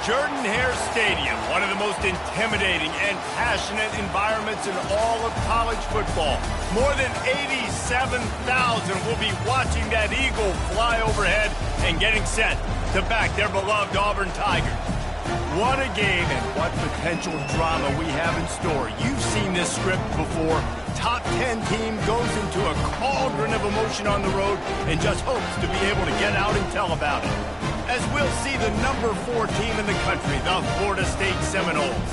Jordan-Hare Stadium, one of the most intimidating and passionate environments in all of college football. More than 87,000 will be watching that eagle fly overhead and getting set to back their beloved Auburn Tigers. What a game and what potential drama we have in store. You've seen this script before. Top 10 team goes into a cauldron of emotion on the road and just hopes to be able to get out and tell about it. As we'll see the number 4 team in the country, the Florida State Seminoles,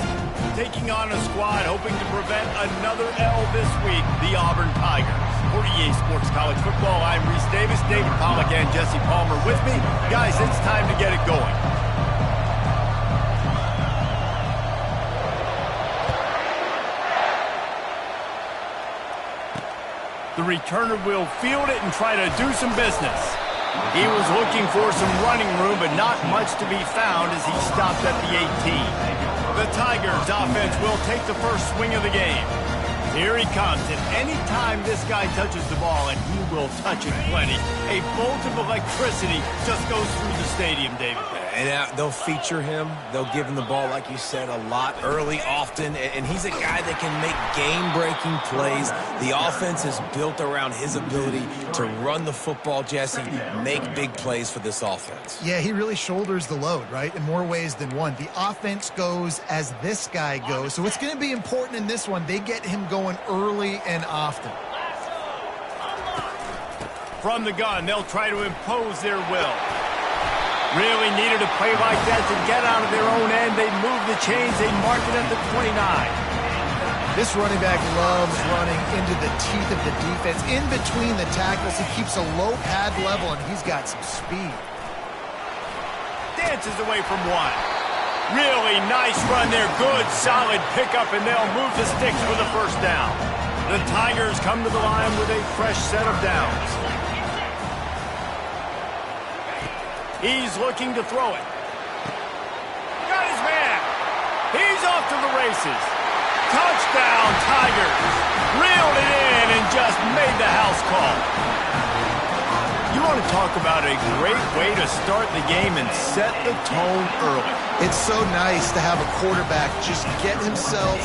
taking on a squad hoping to prevent another L this week, the Auburn Tigers. For EA Sports College Football, I'm Reese Davis, David Pollack, and Jesse Palmer with me. Guys, it's time to get it going. The returner will field it and try to do some business. He was looking for some running room, but not much to be found as he stopped at the 18. The Tigers offense will take the first swing of the game. Here he comes, and any time this guy touches the ball, and he will touch it plenty, a bolt of electricity just goes through the stadium, David. And they'll feature him. They'll give him the ball, like you said, a lot, early, often. And he's a guy that can make game-breaking plays. The offense is built around his ability to run the football, Jesse, make big plays for this offense. Yeah, he really shoulders the load, right, in more ways than one. The offense goes as this guy goes. So it's going to be important in this one. They get him going early and often. From the gun, they'll try to impose their will. Really needed a play like that to get out of their own end. They move the chains. They mark it at the 29. This running back loves running into the teeth of the defense. In between the tackles, he keeps a low pad level, and he's got some speed. Dances away from one. Really nice run there. Good, solid pickup, and they'll move the sticks for the first down. The Tigers come to the line with a fresh set of downs. He's looking to throw it. Got his man. He's off to the races. Touchdown, Tigers. Reeled it in and just made the house call. You want to talk about a great way to start the game and set the tone early. It's so nice to have a quarterback just get himself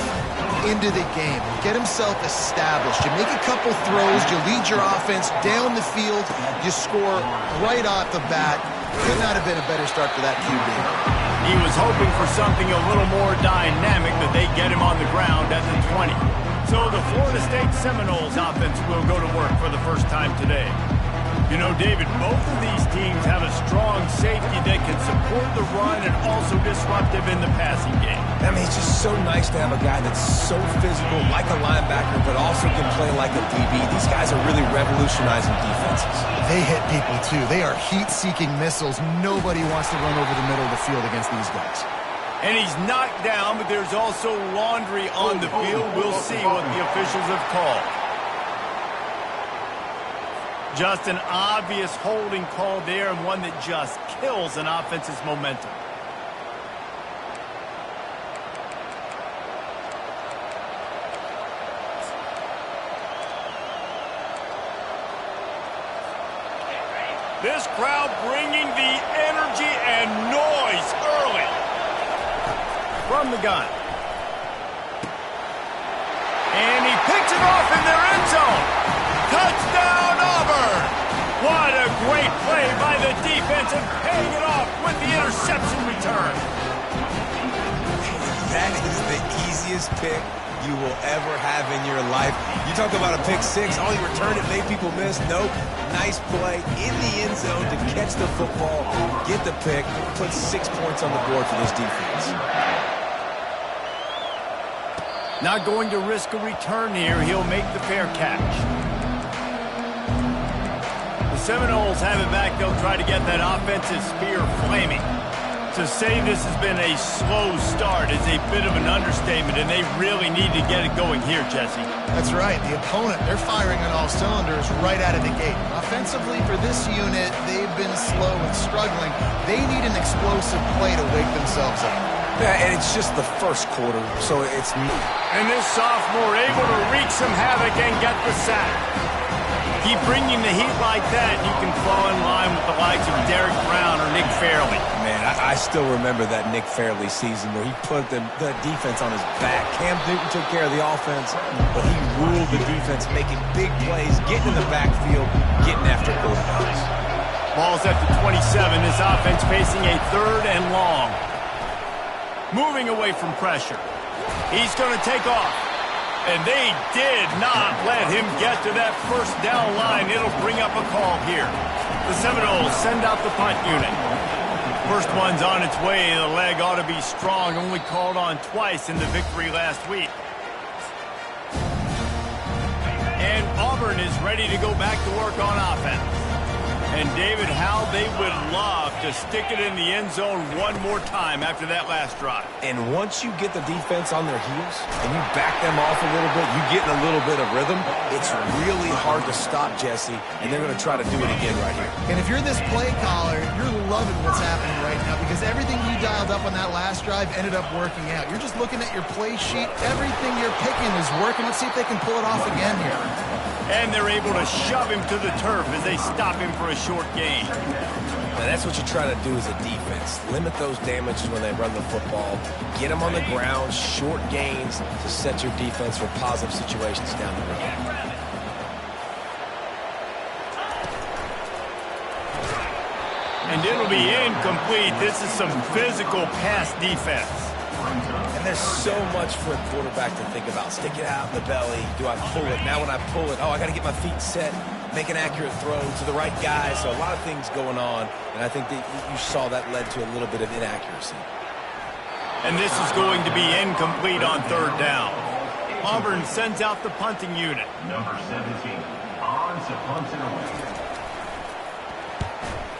into the game, get himself established. You make a couple throws, you lead your offense down the field, you score right off the bat. Could not have been a better start for that QB. He was hoping for something a little more dynamic, but they get him on the ground at the 20. So the Florida State Seminoles offense will go to work for the first time today. You know, David, both of these teams have a strong safety that can support the run and also disruptive in the passing game. I mean, it's just so nice to have a guy that's so physical, like a linebacker, but also can play like a DB. These guys are really revolutionizing defenses. They hit people, too. They are heat-seeking missiles. Nobody wants to run over the middle of the field against these guys. And he's knocked down, but there's also laundry on the field. We'll see what the officials have called. Just an obvious holding call there, and one that just kills an offense's momentum. This crowd bringing the energy and noise early. From the gun. And he picks it off in their end zone. Touchdown, Auburn! What a great play by the defense and paying it off with the interception return. That is the easiest pick you will ever have in your life. You talk about a pick six, oh, you returned it, made people miss. Nope. Nice play in the end zone to catch the football, get the pick, put 6 points on the board for this defense. Not going to risk a return here. He'll make the fair catch. The Seminoles have it back. They'll try to get that offensive spear flaming. To say this has been a slow start is a bit of an understatement, and they really need to get it going here, Jesse. That's right. The opponent, they're firing on all cylinders right out of the gate. Offensively, for this unit, they've been slow and struggling. They need an explosive play to wake themselves up. Yeah, and it's just the first quarter, so it's new. And this sophomore able to wreak some havoc and get the sack. Keep bringing the heat like that, and you can fall in line with the likes of Derek Brown or Nick Fairley. Man, I still remember that Nick Fairley season where he put the defense on his back. Cam Newton took care of the offense, but he ruled the defense, making big plays, getting in the backfield, getting after quarterbacks. Ball's at the 27. This offense facing a 3rd and long. Moving away from pressure. He's going to take off. And they did not let him get to that first down line. It'll bring up a call here. The Seminoles send out the punt unit. First one's on its way. The leg ought to be strong. Only called on twice in the victory last week. And Auburn is ready to go back to work on offense. And David, how they would love to stick it in the end zone one more time after that last drive. And once you get the defense on their heels and you back them off a little bit, you get in a little bit of rhythm, it's really hard to stop, Jesse, and they're going to try to do it again right here. And if you're this play caller, you're loving what's happening right now because everything you dialed up on that last drive ended up working out. You're just looking at your play sheet. Everything you're picking is working. Let's see if they can pull it off again here. And they're able to shove him to the turf as they stop him for a short gain. Now that's what you try to do as a defense. Limit those damages when they run the football. Get them on the ground, short gains to set your defense for positive situations down the road. And it'll be incomplete. This is some physical pass defense. And there's so much for a quarterback to think about. Stick it out in the belly. Do I pull it? Now when I pull it, I got to get my feet set, make an accurate throw to the right guy. So a lot of things going on, and I think that you saw that led to a little bit of inaccuracy. And this is going to be incomplete on 3rd down. Auburn sends out the punting unit. Number 17, on to punt it away.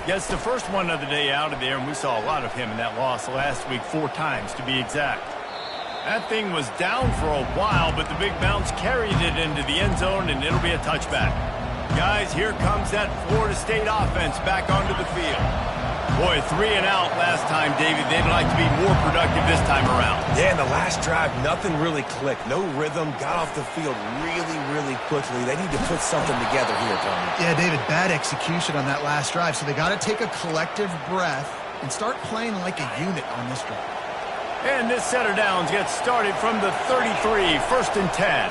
Gets the first one of the day out of there, and we saw a lot of him in that loss last week, 4 times to be exact. That thing was down for a while, but the big bounce carried it into the end zone, and it'll be a touchback. Guys, here comes that Florida State offense back onto the field. Boy, 3 and out last time, David. They'd like to be more productive this time around. Yeah, in the last drive, nothing really clicked. No rhythm, got off the field really, really quickly. They need to put something together here, Tony. Yeah, David, bad execution on that last drive, so they got to take a collective breath and start playing like a unit on this drive. And this set of downs gets started from the 33, 1st and 10.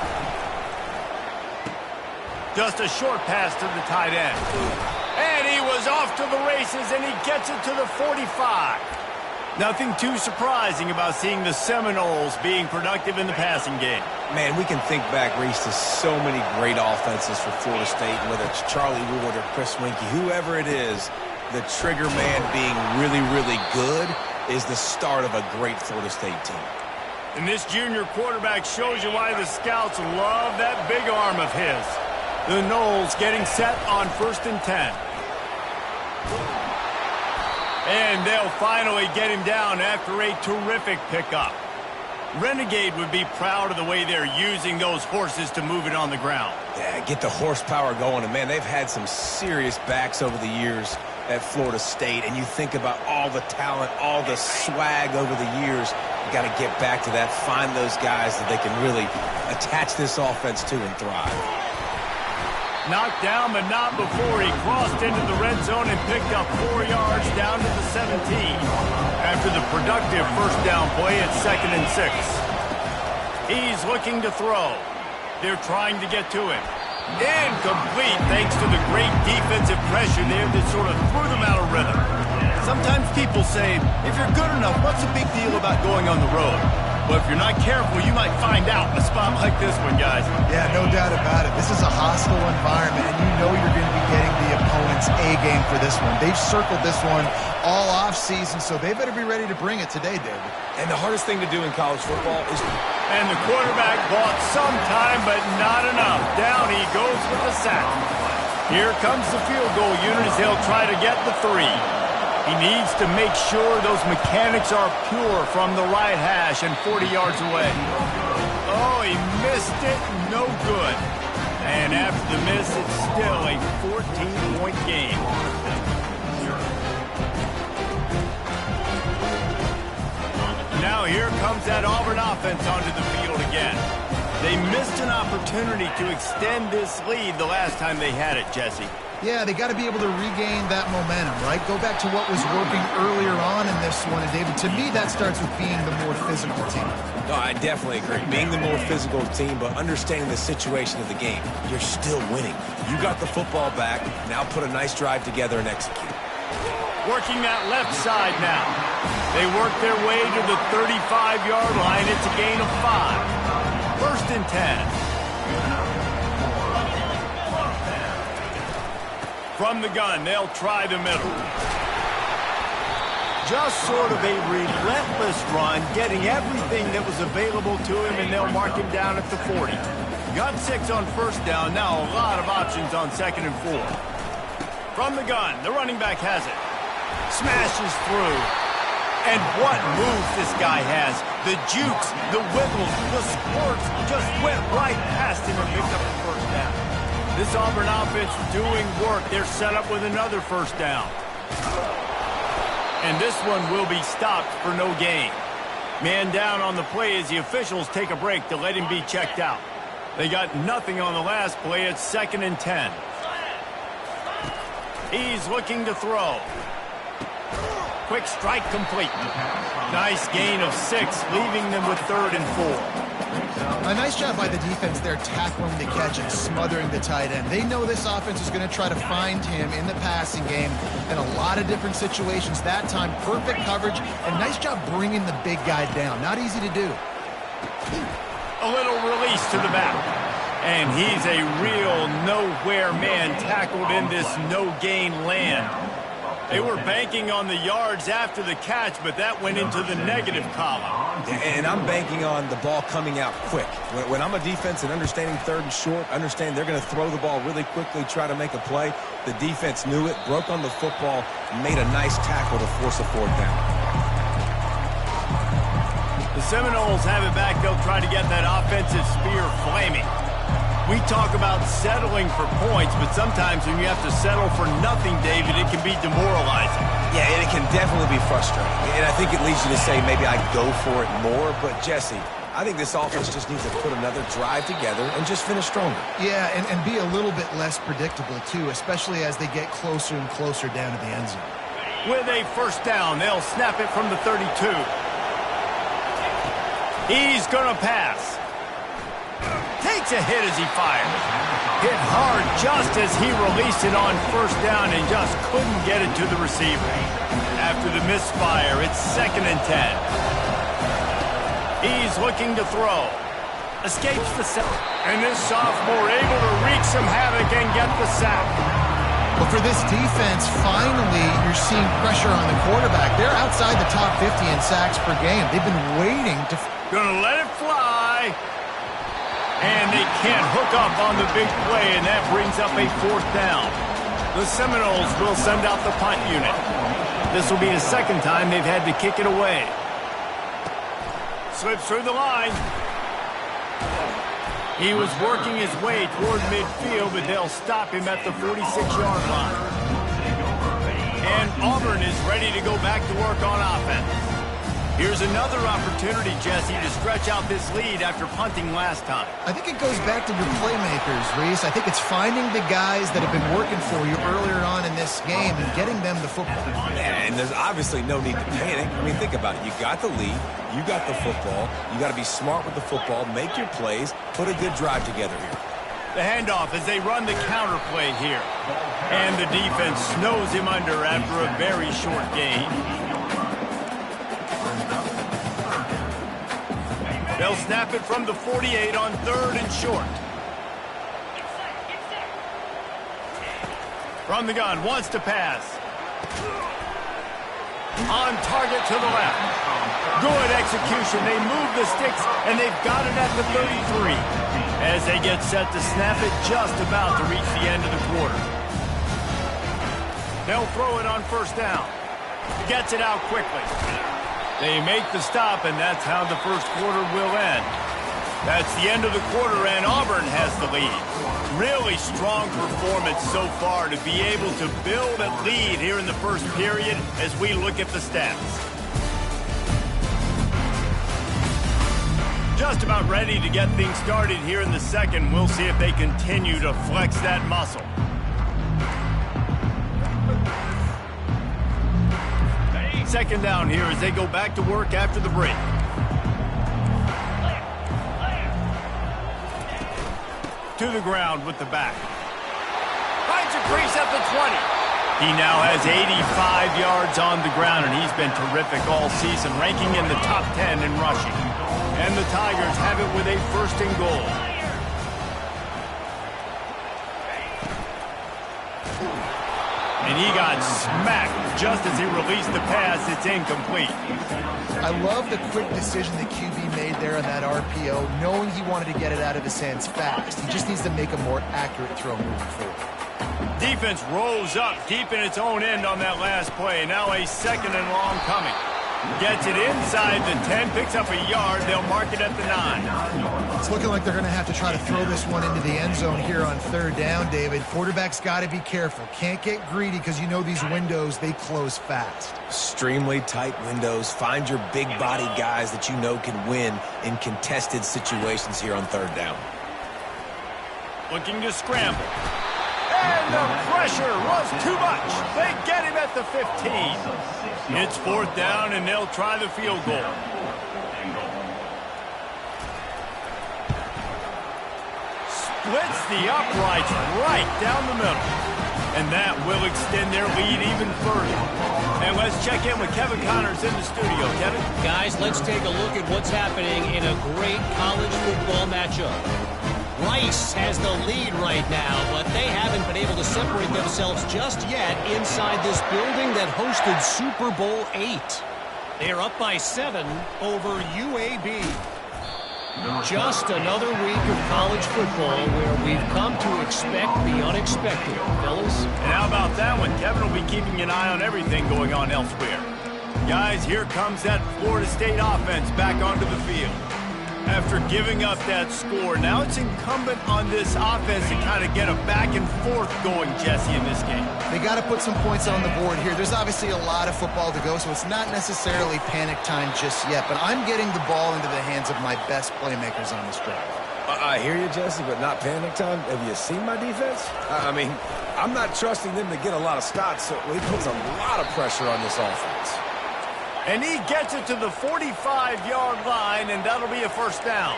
Just a short pass to the tight end. And he was off to the races, and he gets it to the 45. Nothing too surprising about seeing the Seminoles being productive in the passing game. Man, we can think back, Reese, to so many great offenses for Florida State, whether it's Charlie Ward or Chris Winkie, whoever it is, the trigger man being really, really good is the start of a great Florida State team. And this junior quarterback shows you why the scouts love that big arm of his. The Noles getting set on 1st and 10. And they'll finally get him down after a terrific pickup. Renegade would be proud of the way they're using those horses to move it on the ground. Yeah, get the horsepower going. And, man, they've had some serious backs over the years at Florida State. And you think about all the talent, all the swag over the years. You got to get back to that, find those guys that they can really attach this offense to and thrive. Knocked down, but not before he crossed into the red zone and picked up 4 yards down to the 17. After the productive first down play at 2nd and 6. He's looking to throw. They're trying to get to him. Incomplete thanks to the great defensive pressure there that sort of threw them out of rhythm. Sometimes people say, if you're good enough, what's the big deal about going on the road? But if you're not careful, you might find out in a spot like this one, guys. Yeah, no doubt about it. This is a hostile environment, and you know you're going to be getting the opponent's A game for this one. They've circled this one all offseason, so they better be ready to bring it today, David. And the hardest thing to do in college football is... And the quarterback bought some time, but not enough. Down he goes with the sack. Here comes the field goal unit as they'll try to get the 3. He needs to make sure those mechanics are pure from the right hash and 40 yards away. Oh, he missed it. No good. And after the miss, it's still a 14-point game. Now here comes that Auburn offense onto the field again. They missed an opportunity to extend this lead the last time they had it, Jesse. Yeah, they got to be able to regain that momentum, right? Go back to what was working earlier on in this one. And, David, to me, that starts with being the more physical team. No, I definitely agree. Being the more physical team, but understanding the situation of the game. You're still winning. You got the football back. Now put a nice drive together and execute. Working that left side now. They work their way to the 35-yard line. It's a gain of 5. First and 10. From the gun, they'll try the middle. Just sort of a relentless run, getting everything that was available to him, and they'll mark him down at the 40. Got 6 on first down. Now a lot of options on 2nd and 4. From the gun, the running back has it. Smashes through. And what moves this guy has. The jukes, the wiggles, the squirts just went right past him and picked up the first down. This Auburn offense doing work. They're set up with another first down. And this one will be stopped for no gain. Man down on the play as the officials take a break to let him be checked out. They got nothing on the last play. It's 2nd and 10. He's looking to throw. Quick strike complete. Nice gain of 6, leaving them with 3rd and 4. A nice job by the defense there, tackling the catch and smothering the tight end. They know this offense is going to try to find him in the passing game in a lot of different situations. That time, perfect coverage, and nice job bringing the big guy down. Not easy to do. A little release to the back. And he's a real nowhere man tackled in this no-gain land. They were banking on the yards after the catch, but that went into the negative column. And I'm banking on the ball coming out quick. When I'm a defense and understanding 3rd and short, understand they're going to throw the ball really quickly, try to make a play. The defense knew it, broke on the football, made a nice tackle to force a 4th down. The Seminoles have it back. They'll try to get that offensive spear flaming. We talk about settling for points, but sometimes when you have to settle for nothing, David, it can be demoralizing. Yeah, and it can definitely be frustrating. And I think it leads you to say maybe I go for it more. But, Jesse, I think this offense just needs to put another drive together and just finish stronger. Yeah, and be a little bit less predictable, too, especially as they get closer and closer down to the end zone. With a first down, they'll snap it from the 32. He's going to pass. Takes a hit as he fires. Hit hard just as he released it on first down and just couldn't get it to the receiver. After the misfire, it's 2nd and 10. He's looking to throw. Escapes the sack. And this sophomore able to wreak some havoc and get the sack. But for this defense, finally, you're seeing pressure on the quarterback. They're outside the top 50 in sacks per game. They've been waiting to... Gonna let it fly. And they can't hook up on the big play, and that brings up a 4th down. The Seminoles will send out the punt unit. This will be the 2nd time they've had to kick it away. Slips through the line. He was working his way toward midfield, but they'll stop him at the 46-yard line. And Auburn is ready to go back to work on offense. Here's another opportunity, Jesse, to stretch out this lead after punting last time. I think it goes back to your playmakers, Reese. I think it's finding the guys that have been working for you earlier on in this game and getting them the football. And there's obviously no need to panic. I mean, think about it. You got the lead. You got the football. You got to be smart with the football. Make your plays. Put a good drive together here. The handoff as they run the counter play here. And the defense snows him under after a very short gain. They'll snap it from the 48 on 3rd and short. From the gun, wants to pass. On target to the left. Good execution. They move the sticks, and they've got it at the 33. As they get set to snap it, just about to reach the end of the quarter. They'll throw it on first down. Gets it out quickly. They make the stop, and that's how the first quarter will end. That's the end of the quarter, and Auburn has the lead. Really strong performance so far to be able to build a lead here in the first period as we look at the stats. Just about ready to get things started here in the second. We'll see if they continue to flex that muscle. Second down here as they go back to work after the break. To the ground with the back. Finds a crease at the 20. He now has 85 yards on the ground, and he's been terrific all season, ranking in the top 10 in rushing. And the Tigers have it with a first and goal. And he got smacked just as he released the pass. It's incomplete. I love the quick decision the QB made there on that RPO, knowing he wanted to get it out of his hands fast. He just needs to make a more accurate throw moving forward. Defense rolls up deep in its own end on that last play. Now a second and long coming. Gets it inside the 10, picks up a yard. They'll mark it at the 9. It's looking like they're going to have to try to throw this one into the end zone here on third down, David. Quarterback's got to be careful. Can't get greedy because you know these windows, they close fast. Extremely tight windows. Find your big body guys that you know can win in contested situations here on third down. Looking to scramble. And the pressure was too much. They get him at the 15. It's fourth down, and they'll try the field goal. Splits the uprights right down the middle. And that will extend their lead even further. And let's check in with Kevin Connors in the studio. Kevin? Guys, let's take a look at what's happening in a great college football matchup. Rice has the lead right now, but they haven't been able to separate themselves just yet inside this building that hosted Super Bowl VIII. They're up by 7 over UAB. Just another week of college football where we've come to expect the unexpected, fellas. And how about that one? Kevin will be keeping an eye on everything going on elsewhere. Guys, here comes that Florida State offense back onto the field. After giving up that score, now it's incumbent on this offense to kind of get a back and forth going, Jesse, in this game. They got to put some points on the board here. There's obviously a lot of football to go, so it's not necessarily panic time just yet, but I'm getting the ball into the hands of my best playmakers on this drive. I hear you, Jesse, but not panic time. Have you seen my defense? I mean, I'm not trusting them to get a lot of stops, so he puts a lot of pressure on this offense. And he gets it to the 45-yard line, and that'll be a first down.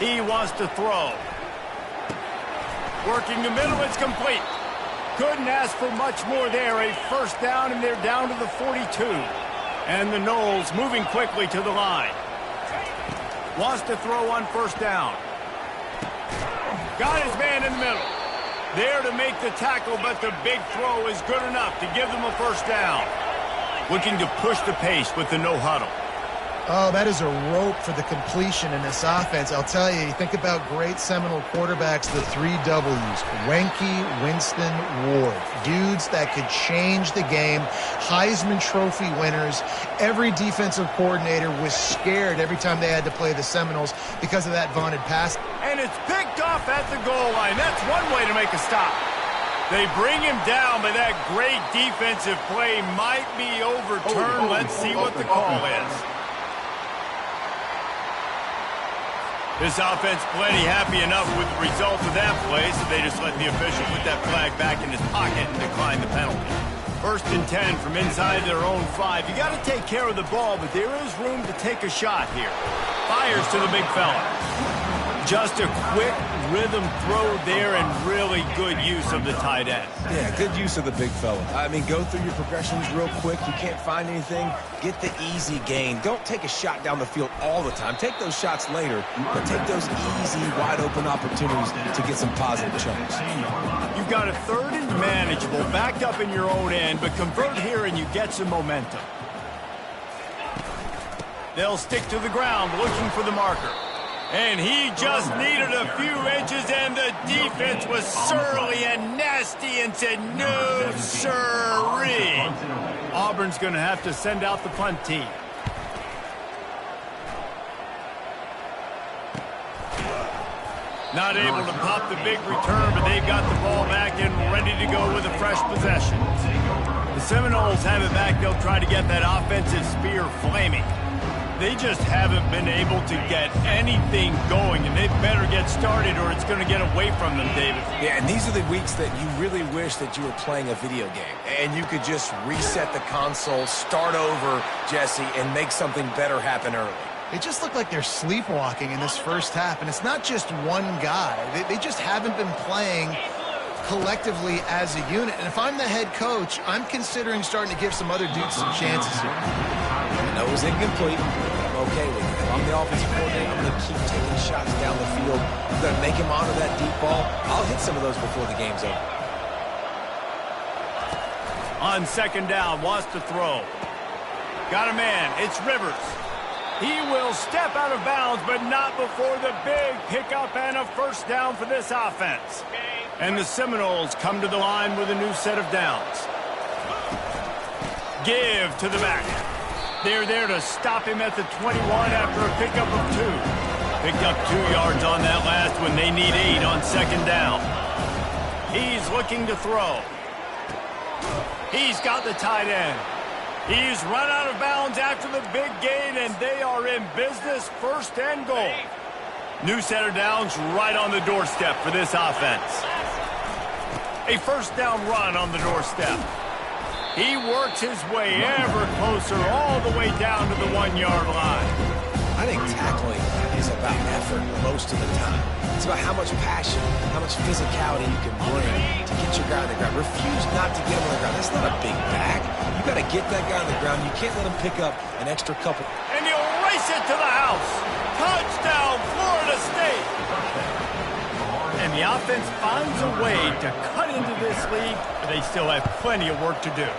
He wants to throw. Working the middle, it's complete. Couldn't ask for much more there. A first down, and they're down to the 42. And the Noles moving quickly to the line. Wants to throw on first down. Got his man in the middle. There to make the tackle, but the big throw is good enough to give them a first down. Looking to push the pace with the no huddle. Oh, that is a rope for the completion in this offense. I'll tell you, you think about great Seminole quarterbacks, the 3 W's, Wenke, Winston, Ward. Dudes that could change the game, Heisman Trophy winners. Every defensive coordinator was scared every time they had to play the Seminoles because of that vaunted pass. And it's picked off at the goal line. That's one way to make a stop. They bring him down, but that great defensive play might be overturned. Let's see what the call is. This offense plenty happy enough with the result of that play, so they just let the official put that flag back in his pocket and decline the penalty. First and 10 from inside their own 5. You got to take care of the ball, but there is room to take a shot here. Fires to the big fella. Just a quick rhythm throw there and really good use of the tight end. Yeah, good use of the big fella. I mean, go through your progressions real quick. You can't find anything. Get the easy gain. Don't take a shot down the field all the time. Take those shots later, but take those easy, wide-open opportunities to get some positive chunks. You've got a third and manageable, backed up in your own end, but convert here and you get some momentum. They'll stick to the ground looking for the marker. And he just needed a few inches, and the defense was surly and nasty and said, no, sirree. Auburn's going to have to send out the punt team. Not able to pop the big return, but they've got the ball back and ready to go with a fresh possession. The Seminoles have it back. They'll try to get that offensive spear flaming. They just haven't been able to get anything going, and they better get started or it's going to get away from them, David. Yeah, and these are the weeks that you really wish that you were playing a video game and you could just reset the console, start over, Jesse, and make something better happen early. They just look like they're sleepwalking in this first half, and it's not just one guy. They just haven't been playing collectively as a unit. And if I'm the head coach, I'm considering starting to give some other dudes some chances here. I know it was incomplete, but I'm okay with it. If I'm the offensive coordinator, I'm going to keep taking shots down the field. I'm going to make him honor that deep ball. I'll hit some of those before the game's over. On second down, wants to throw. Got a man. It's Rivers. He will step out of bounds, but not before the big pickup and a first down for this offense. And the Seminoles come to the line with a new set of downs. Give to the back. They're there to stop him at the 21 after a pickup of 2. Picked up 2 yards on that last one. They need 8 on second down. He's looking to throw. He's got the tight end. He's run out of bounds after the big gain, and they are in business, first and goal. New set of downs right on the doorstep for this offense. A first down run on the doorstep. He works his way ever closer all the way down to the 1-yard line. I think tackling is about effort most of the time. It's about how much passion, how much physicality you can bring to get your guy on the ground. Refuse not to get him on the ground. That's not a big back. You got to get that guy on the ground. You can't let him pick up an extra couple. And he'll race it to the house. Touchdown, Florida State. And the offense finds a way to cut into this league, but they still have plenty of work to do.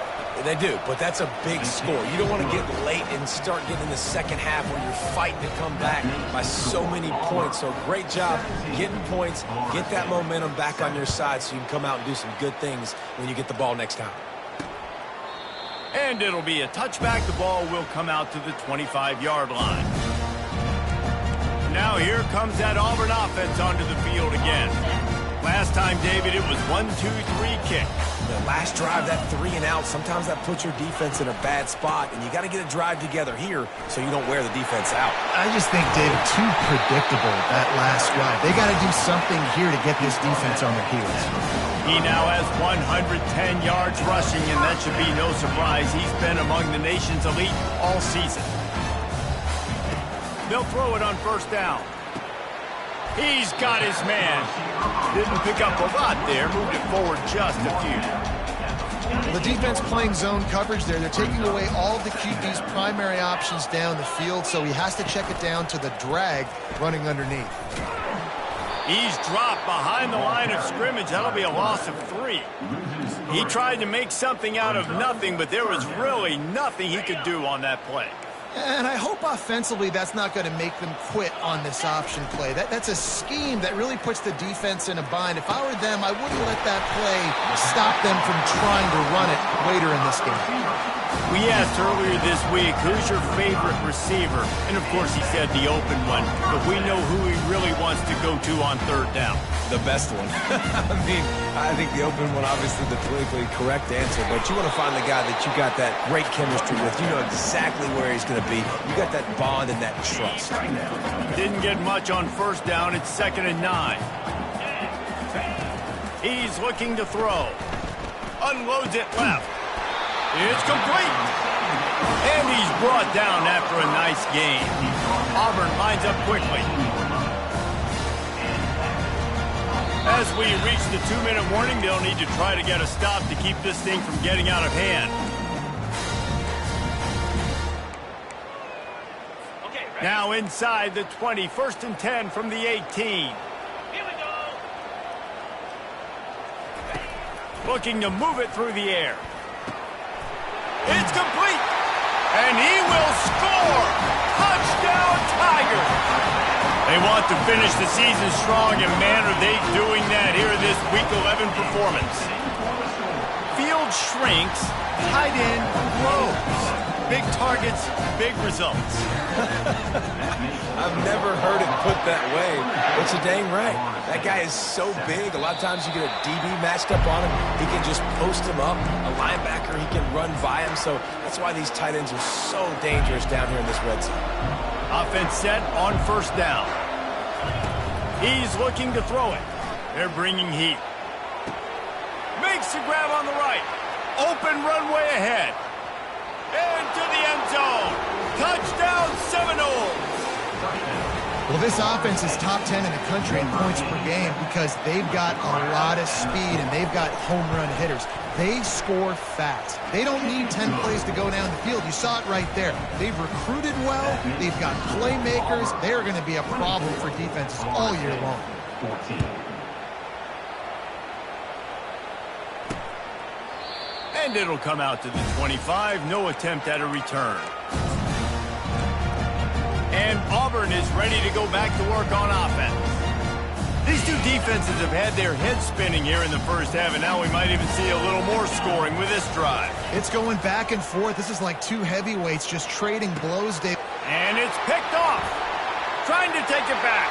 They do, but that's a big score. You don't want to get late and start getting in the second half where you're fighting to come back by so many points. So great job getting points, get that momentum back on your side so you can come out and do some good things when you get the ball next time. And it'll be a touchback. The ball will come out to the 25-yard line. Now here comes that Auburn offense onto the field again. Last time, David, it was 1-2-3 kick. The last drive, that 3 and out, sometimes that puts your defense in a bad spot, and you got to get a drive together here so you don't wear the defense out. I just think, David, too predictable, that last drive. They got to do something here to get this defense on their heels. He now has 110 yards rushing, and that should be no surprise. He's been among the nation's elite all season. They'll throw it on first down. He's got his man. Didn't pick up a lot there. Moved it forward just a few. The defense playing zone coverage there. They're taking away all of the QB's primary options down the field, so he has to check it down to the drag running underneath. He's dropped behind the line of scrimmage. That'll be a loss of 3. He tried to make something out of nothing, but there was really nothing he could do on that play. And I hope offensively that's not going to make them quit on this option play. That's a scheme that really puts the defense in a bind. If I were them, I wouldn't let that play stop them from trying to run it later in this game. We asked earlier this week, who's your favorite receiver? And, of course, he said the open one. But we know who he really wants to go to on third down. The best one. I think the open one, obviously the politically correct answer, but you want to find the guy that you got that great chemistry with. You know exactly where he's going to be. You got that bond and that trust. Didn't get much on first down. It's 2nd and 9. He's looking to throw. Unloads it left. It's complete. And he's brought down after a nice gain. Auburn lines up quickly. As we reach the 2-minute warning, they'll need to try to get a stop to keep this thing from getting out of hand. Now inside the 20, 1st and 10 from the 18. Here we go. Looking to move it through the air. It's complete. And he will score. Touchdown, Tigers. They want to finish the season strong, and man, are they doing that here in this Week 11 performance. Field shrinks, tight end grows. big targets, big results. I've never heard it put that way, but you're dang right. That guy is so big. A lot of times you get a DB matched up on him. He can just post him up. A linebacker, he can run by him. So that's why these tight ends are so dangerous down here in this red zone. Offense set on first down. He's looking to throw it. They're bringing heat. Makes the grab on the right. Open runway ahead. Into the end zone. Touchdown Seminoles. Well, this offense is top 10 in the country in points per game because they've got a lot of speed and they've got home run hitters. They score fast. They don't need 10 plays to go down the field. You saw it right there. They've recruited well. They've got playmakers. They're going to be a problem for defenses all year long. 14. And it'll come out to the 25. No attempt at a return. And Auburn is ready to go back to work on offense. These two defenses have had their heads spinning here in the first half, and now we might even see a little more scoring with this drive. It's going back and forth. This is like two heavyweights just trading blows, Dave. And it's picked off. Trying to take it back.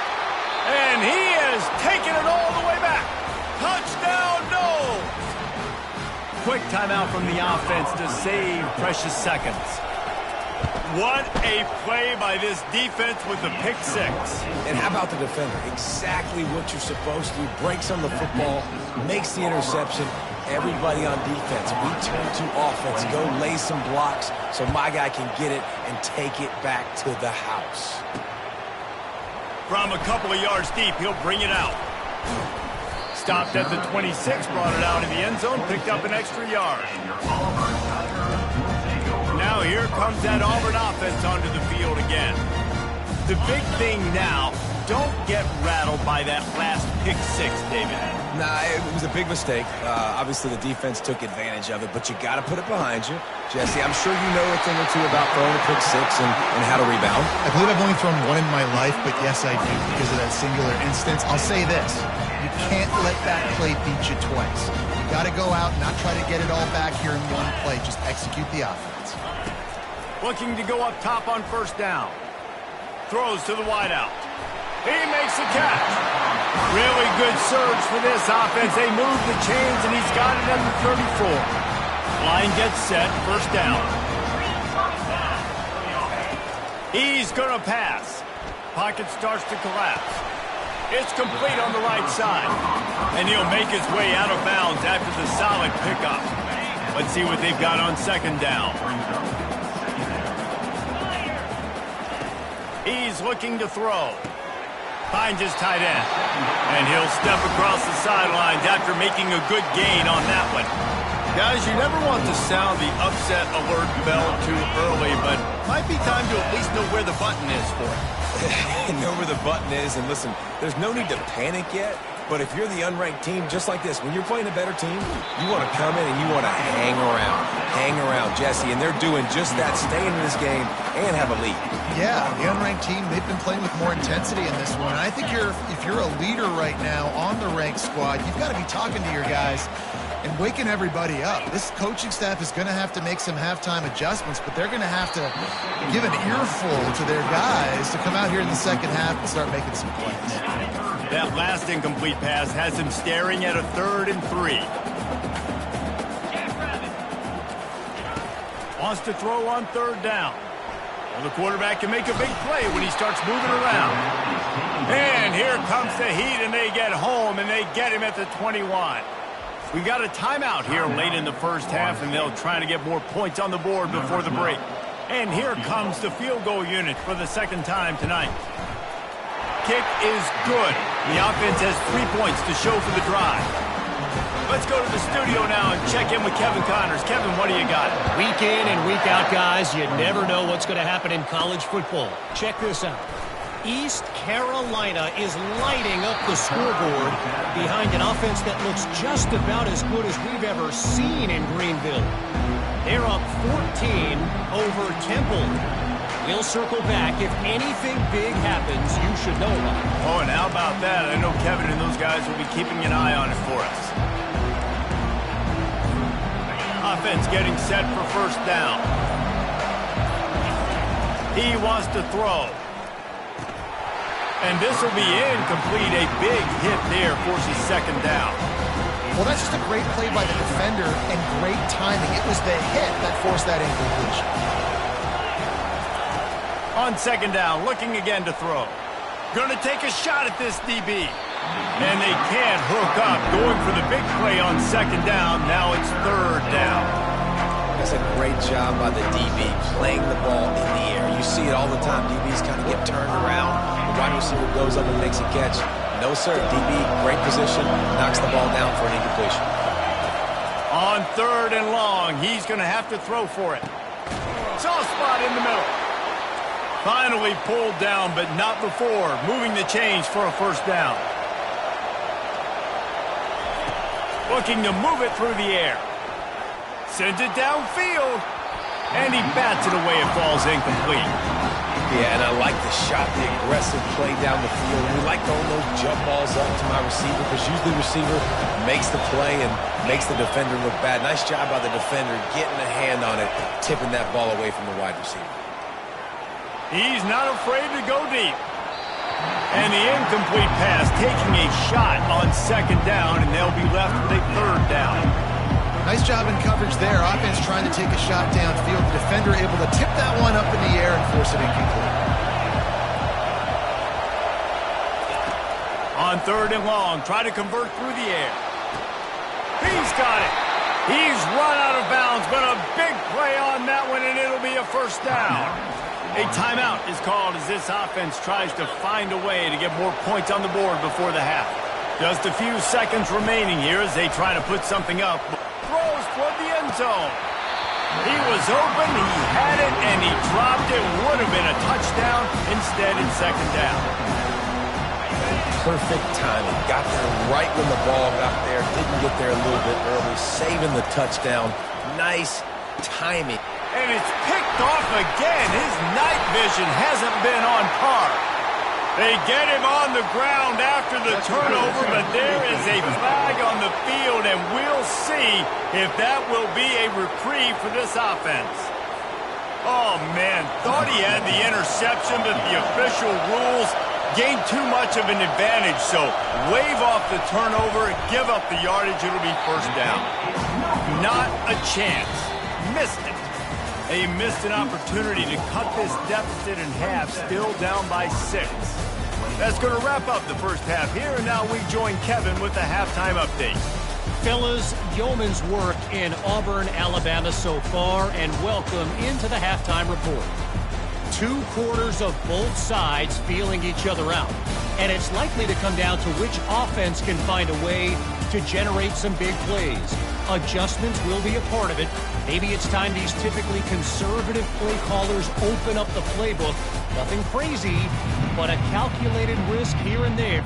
And he has taken it all the way back. Touchdown, no! Quick timeout from the offense to save precious seconds. What a play by this defense with the pick six. And how about the defender? Exactly what you're supposed to do. Breaks on the football, makes the interception. Everybody on defense, we turn to offense. Go lay some blocks so my guy can get it and take it back to the house. From a couple of yards deep, he'll bring it out. Stopped at the 26, brought it out in the end zone, picked up an extra yard. Now here comes that Auburn offense onto the field again. The big thing now, don't get rattled by that last pick six, David. Nah, it was a big mistake. Obviously, the defense took advantage of it, but you got to put it behind you. Jesse, I'm sure you know a thing or two about throwing a pick six and how to rebound. I believe I've only thrown one in my life, but yes, I do because of that singular instance. I'll say this. You can't let that play beat you twice. You got to go out and not try to get it all back here in one play. Just execute the offense. Looking to go up top on first down. Throws to the wideout. He makes the catch. Really good surge for this offense. They move the chains, and he's got it at the 34. Line gets set. First down. He's going to pass. Pocket starts to collapse. It's complete on the right side. And he'll make his way out of bounds after the solid pickup. Let's see what they've got on second down. He's looking to throw. Finds his tight end. And he'll step across the sidelines after making a good gain on that one. Guys, you never want to sound the upset alert bell too early, but might be time to at least know where the button is for it. Know where the button is, and listen, there's no need to panic yet, but if you're the unranked team, just like this, when you're playing a better team, you want to come in and you want to hang around, Jesse, and they're doing just that, staying in this game and have a lead. Yeah, the unranked team, they've been playing with more intensity in this one, and I think if you're a leader right now on the ranked squad, you've got to be talking to your guys and waking everybody up. This coaching staff is going to have to make some halftime adjustments, but they're going to have to give an earful to their guys to come out here in the second half and start making some plays. That last incomplete pass has him staring at a 3rd and 3. Wants to throw on 3rd down. Well, the quarterback can make a big play when he starts moving around. And here comes the heat, and they get home, and they get him at the 21. We got a timeout here late in the first half, and they'll try to get more points on the board before the break. And here comes the field goal unit for the second time tonight. Kick is good. The offense has 3 points to show for the drive. Let's go to the studio now and check in with Kevin Connors. Kevin, what do you got? Week in and week out, guys, you never know what's going to happen in college football. Check this out. East Carolina is lighting up the scoreboard behind an offense that looks just about as good as we've ever seen in Greenville. They're up 14 over Temple. We'll circle back. If anything big happens, you should know about it. Oh, and how about that? I know Kevin and those guys will be keeping an eye on it for us. Offense getting set for first down. He wants to throw. And this will be incomplete. A big hit there forces second down. Well, that's just a great play by the defender and great timing. It was the hit that forced that incompletion. On second down, looking again to throw. Going to take a shot at this DB. And they can't hook up. Going for the big play on second down. Now it's third down. That's a great job by the DB, playing the ball in the air. You see it all the time. DBs kind of get turned around. The wide receiver goes up and makes a catch. No, sir. DB, great position, knocks the ball down for an incompletion. On third and long, he's going to have to throw for it. Soft spot in the middle. Finally pulled down, but not before. Moving the chains for a first down. Looking to move it through the air. Sends it downfield. And he bats it away. It falls incomplete. Yeah, and I like the shot, the aggressive play down the field. We like throwing those jump balls up to my receiver because usually the receiver makes the play and makes the defender look bad. Nice job by the defender getting a hand on it, tipping that ball away from the wide receiver. He's not afraid to go deep. And the incomplete pass taking a shot on second down, and they'll be left with a third down. Nice job in coverage there. Offense trying to take a shot downfield. The defender able to tip that one up in the air and force it incomplete. On third and long, try to convert through the air. He's got it. He's run out of bounds, but a big play on that one, and it'll be a first down. A timeout is called as this offense tries to find a way to get more points on the board before the half. Just a few seconds remaining here as they try to put something up. Throws toward the end zone. He was open, he had it, and he dropped it. Would have been a touchdown. Instead, it's second down. Perfect timing. Got there right when the ball got there. Didn't get there a little bit early. Saving the touchdown. Nice timing. And it's picked off again. His night vision hasn't been on par. They get him on the ground after the turnover, but there is a flag on the field, and we'll see if that will be a reprieve for this offense. Oh, man, thought he had the interception, but the official rules gained too much of an advantage, so wave off the turnover, give up the yardage, it'll be first down. Not a chance. Missed it. They missed an opportunity to cut this deficit in half, still down by 6. That's going to wrap up the first half here, and now we join Kevin with the halftime update. Fellas, yeoman's work in Auburn, Alabama so far, and welcome into the halftime report. 2 quarters of both sides feeling each other out, and it's likely to come down to which offense can find a way to generate some big plays. Adjustments will be a part of it. Maybe it's time these typically conservative play callers open up the playbook. Nothing crazy, but a calculated risk here and there.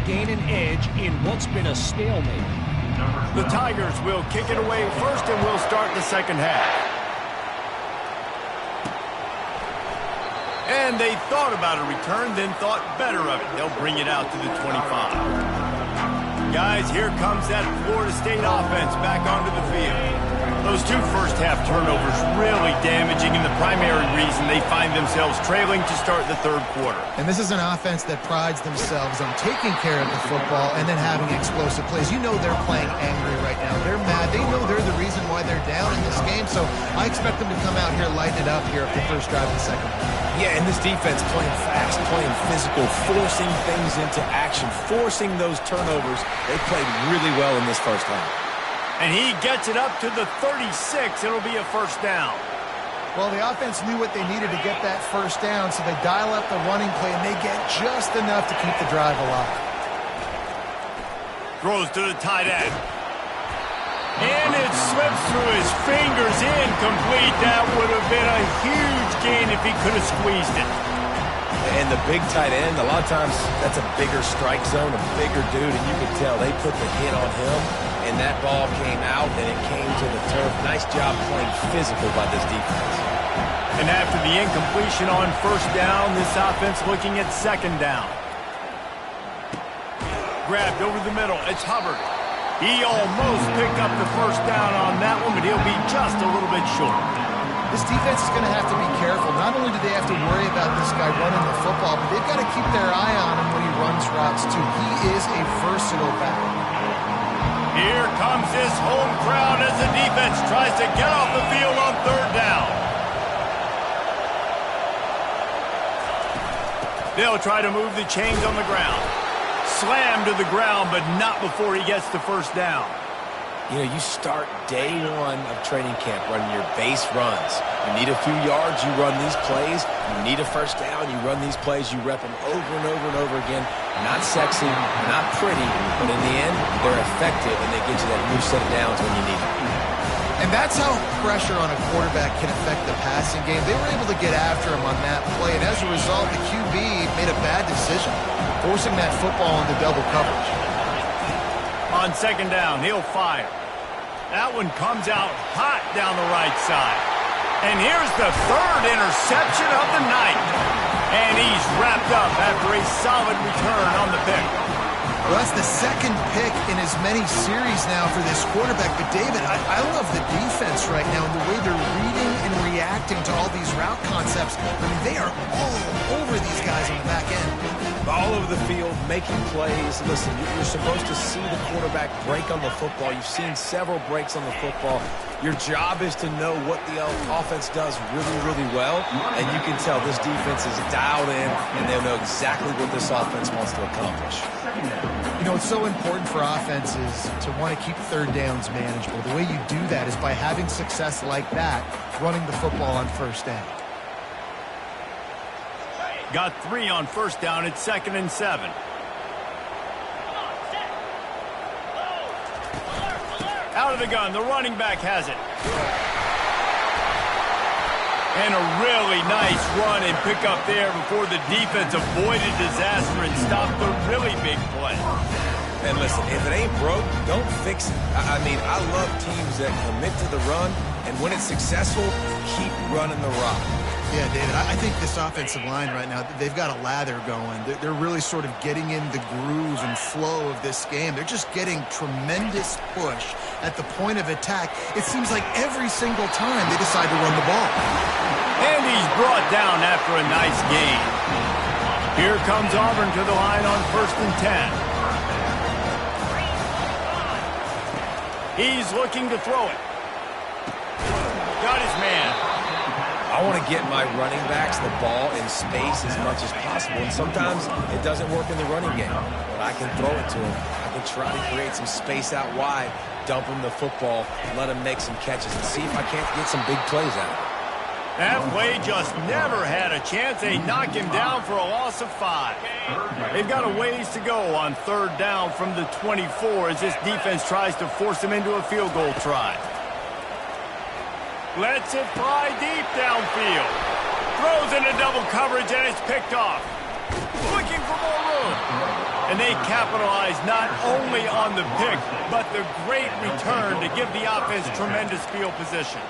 gain an edge in what's been a stalemate. The Tigers will kick it away first, and we'll start the second half. And they thought about a return, then thought better of it. They'll bring it out to the 25. Guys, here comes that Florida State offense back onto the field. Those two first-half turnovers really damaging, and the primary reason they find themselves trailing to start the third quarter. And this is an offense that prides themselves on taking care of the football and then having explosive plays. You know they're playing angry right now. They're mad. They know they're the reason why they're down in this game, so I expect them to come out here, lighten it up here at the first drive of the second half. Yeah, and this defense playing fast, playing physical, forcing things into action, forcing those turnovers. They played really well in this first half. And he gets it up to the 36. It'll be a first down. Well, the offense knew what they needed to get that first down, so they dial up the running play, and they get just enough to keep the drive alive. Throws to the tight end. And it slips through his fingers, incomplete. That would have been a huge gain if he could have squeezed it. And the big tight end, a lot of times that's a bigger strike zone, a bigger dude, and you can tell they put the hit on him, and that ball came out, and it came to the turf. Nice job playing physical by this defense. And after the incompletion on first down, this offense looking at second down. Grabbed over the middle. It's Hubbard. He almost picked up the first down on that one, but he'll be just a little bit short. This defense is going to have to be careful. Not only do they have to worry about this guy running the football, but they've got to keep their eye on him when he runs routes, too. He is a versatile back. Here comes this home crowd as the defense tries to get off the field on third down. They'll try to move the chains on the ground. Slam to the ground, but not before he gets the first down. You know, you start day one of training camp running your base runs. You need a few yards, you run these plays. You need a first down, you run these plays. You rep them over and over and over again. Not sexy, not pretty, but in the end, they're effective, and they get you that new set of downs when you need it. And that's how pressure on a quarterback can affect the passing game. They were able to get after him on that play, and as a result, the QB made a bad decision, forcing that football into double coverage. On second down, he'll fire. That one comes out hot down the right side. And here's the third interception of the night. And he's wrapped up after a solid return on the pick. Well, that's the second pick in as many series now for this quarterback. But, David, I love the defense right now and the way they're reading and reacting to all these route concepts. I mean, they are all over these guys on the back end. All over the field, making plays. Listen, you're supposed to see the quarterback break on the football. You've seen several breaks on the football. Your job is to know what the offense does really, really well. And you can tell this defense is dialed in, and they'll know exactly what this offense wants to accomplish. You know, it's so important for offenses to want to keep third downs manageable. The way you do that is by having success like that, running the football on first down. Got 3 on first down at 2nd and 7. Out of the gun, the running back has it. And a really nice run and pick up there before the defense avoided disaster and stopped the really big play. And listen, if it ain't broke, don't fix it. I mean, I love teams that commit to the run, and when it's successful, keep running the rock. Yeah, David, I think this offensive line right now, they've got a lather going. They're really sort of getting in the groove and flow of this game. They're just getting tremendous push at the point of attack. It seems like every single time they decide to run the ball. And he's brought down after a nice gain. Here comes Auburn to the line on 1st and 10. He's looking to throw it. Got his man. I want to get my running backs the ball in space as much as possible. And sometimes it doesn't work in the running game. But I can throw it to him. I can try to create some space out wide, dump him the football, let him make some catches, and see if I can't get some big plays out of it. That play just never had a chance. They knock him down for a loss of 5. They've got a ways to go on third down from the 24 as this defense tries to force him into a field goal try. Lets it fly deep downfield. Throws into double coverage, and it's picked off. Looking for more room. And they capitalized not only on the pick, but the great return to give the offense tremendous field position.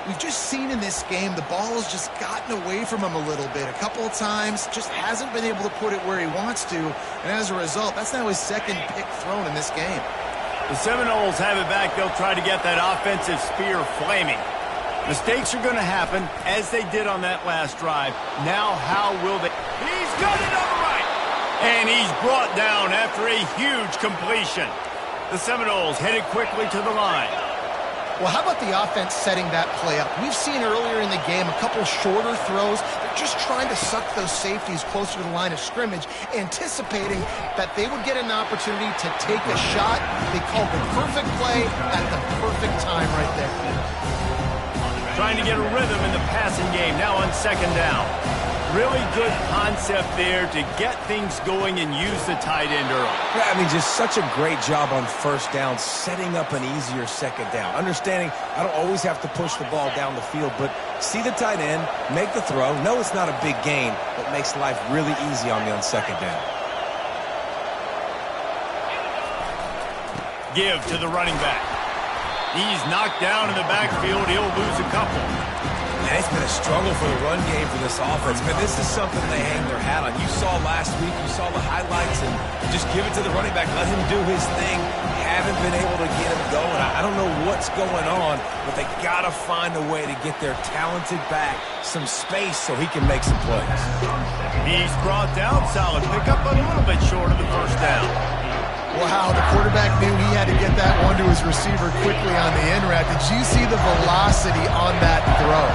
We've just seen in this game the ball has just gotten away from him a little bit. A couple of times, just hasn't been able to put it where he wants to. And as a result, that's now his second pick thrown in this game. The Seminoles have it back. They'll try to get that offensive spear flaming. Mistakes are going to happen, as they did on that last drive. Now, how will they? He's got it on the right. And he's brought down after a huge completion. The Seminoles headed quickly to the line. Well, how about the offense setting that play up? We've seen earlier in the game a couple shorter throws. They're just trying to suck those safeties closer to the line of scrimmage, anticipating that they would get an opportunity to take a shot. They called the perfect play at the perfect time right there. Trying to get a rhythm in the passing game, now on second down. Really good concept there to get things going and use the tight end early. Yeah, I mean, just such a great job on first down, setting up an easier second down. Understanding I don't always have to push the ball down the field, but see the tight end, make the throw. No, it's not a big gain, but makes life really easy on me on second down. Give to the running back. He's knocked down in the backfield. He'll lose a couple. Man, it's been a struggle for the run game for this offense. Man, this is something they hang their hat on. You saw last week, you saw the highlights, and just give it to the running back. Let him do his thing. Haven't been able to get him going. I don't know what's going on, but they got to find a way to get their talented back some space so he can make some plays. He's brought down. Solid pickup, a little bit short of the first down. Wow, the quarterback knew he had to get that one to his receiver quickly on the end route. Did you see the velocity on that throw?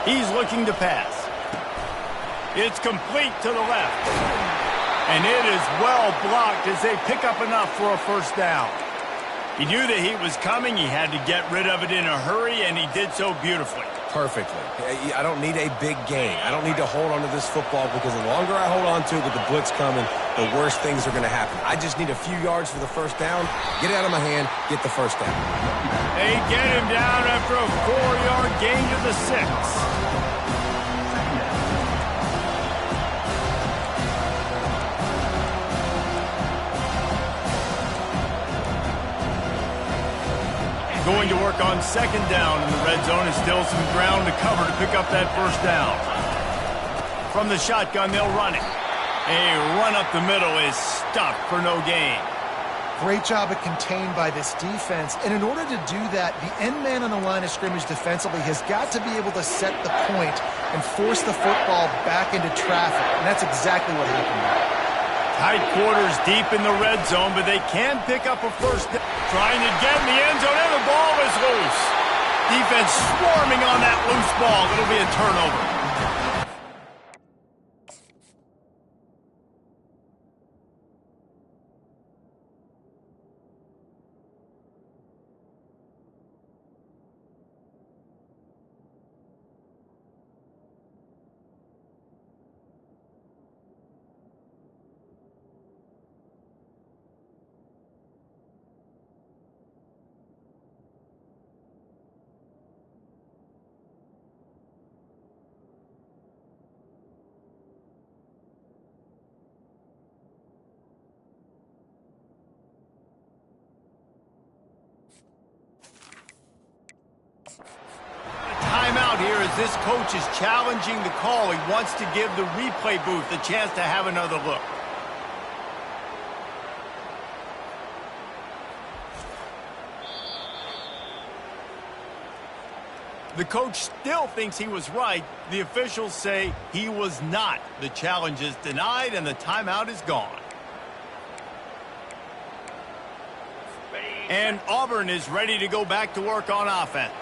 He's looking to pass. It's complete to the left. And it is well blocked as they pick up enough for a first down. He knew that he was coming. He had to get rid of it in a hurry, and he did so beautifully. Perfectly. I don't need a big gain. I don't need to hold on to this football because the longer I hold on to it with the blitz coming, the worse things are going to happen. I just need a few yards for the first down, get it out of my hand, get the first down. They get him down after a 4-yard gain to the 6. Going to work on second down in the red zone, and still some ground to cover to pick up that first down. From the shotgun, they'll run it. A run up the middle is stopped for no gain. Great job of contained by this defense. And in order to do that, the end man on the line of scrimmage defensively has got to be able to set the point and force the football back into traffic. And that's exactly what happened. Tight quarters deep in the red zone, but they can pick up a first down. Trying to get in the end zone, and the ball is loose. Defense swarming on that loose ball. It'll be a turnover. Timeout here as this coach is challenging the call. He wants to give the replay booth a chance to have another look. The coach still thinks he was right. The officials say he was not. The challenge is denied and the timeout is gone. And Auburn is ready to go back to work on offense.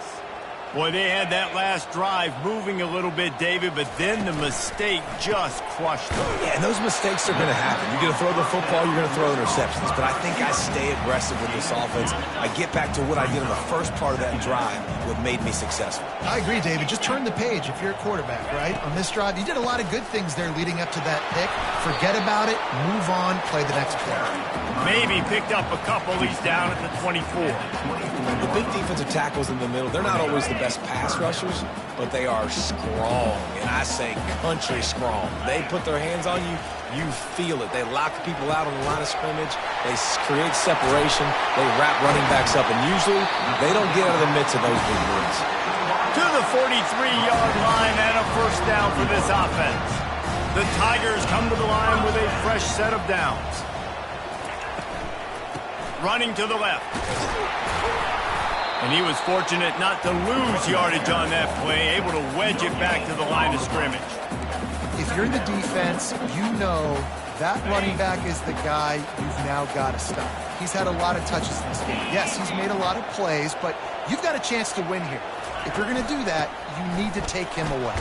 Boy, they had that last drive moving a little bit, David, but then the mistake just crushed them. Yeah, and those mistakes are going to happen. You're going to throw the football, you're going to throw interceptions. But I think I stay aggressive with this offense. I get back to what I did in the first part of that drive, what made me successful. I agree, David. Just turn the page if you're a quarterback, right? On this drive, you did a lot of good things there leading up to that pick. Forget about it, move on, play the next play. Maybe picked up a couple. He's down at the 24. The big defensive tackles in the middle, they're not always the the best pass rushers, but they are strong, and I say country strong. They put their hands on you, you feel it. They lock people out on the line of scrimmage. They create separation. They wrap running backs up, and usually they don't get out of the midst of those big boys. To the 43-yard line and a first down for this offense. The Tigers come to the line with a fresh set of downs. Running to the left. And he was fortunate not to lose yardage on that play, able to wedge it back to the line of scrimmage. If you're the defense, you know that running back is the guy you've now got to stop. He's had a lot of touches in this game. Yes, he's made a lot of plays, but you've got a chance to win here. If you're going to do that, you need to take him away.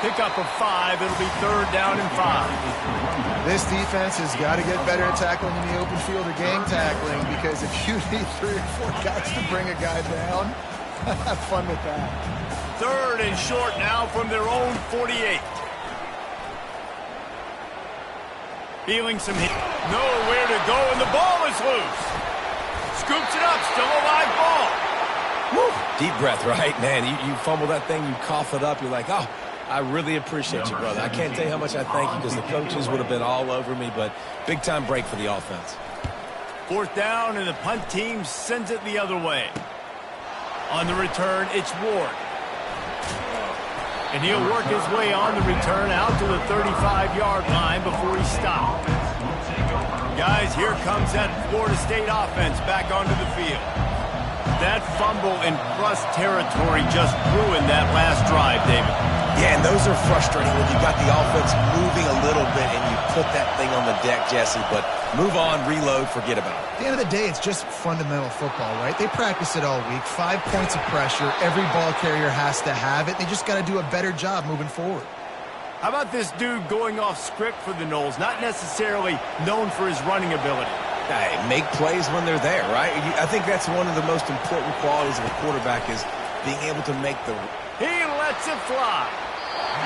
Pickup of 5. It'll be 3rd down and 5. This defense has got to get better at tackling in the open field or gang tackling, because if you need 3 or 4 guys to bring a guy down, have fun with that. 3rd and short now from their own 48. Feeling some hit. Nowhere to go, and the ball is loose. Scoops it up, still a live ball. Woo. Deep breath, right? Man, you fumble that thing, you cough it up, you're like, oh, I really appreciate you, brother. I can't tell you how much I thank you, because the coaches would have been all over me, but big-time break for the offense. 4th down, and the punt team sends it the other way. On the return, it's Ward. And he'll work his way on the return out to the 35-yard line before he stopped. Guys, here comes that Florida State offense back onto the field. That fumble in plus territory just ruined that last drive, David. Yeah, and those are frustrating when you got the offense moving a little bit and you put that thing on the deck, Jesse. But move on, reload, forget about it. At the end of the day, it's just fundamental football, right? They practice it all week. 5 points of pressure. Every ball carrier has to have it. They just got to do a better job moving forward. How about this dude going off script for the Noles? Not necessarily known for his running ability. Hey, make plays when they're there, right? I think that's one of the most important qualities of a quarterback, is being able to make the... He lets it fly.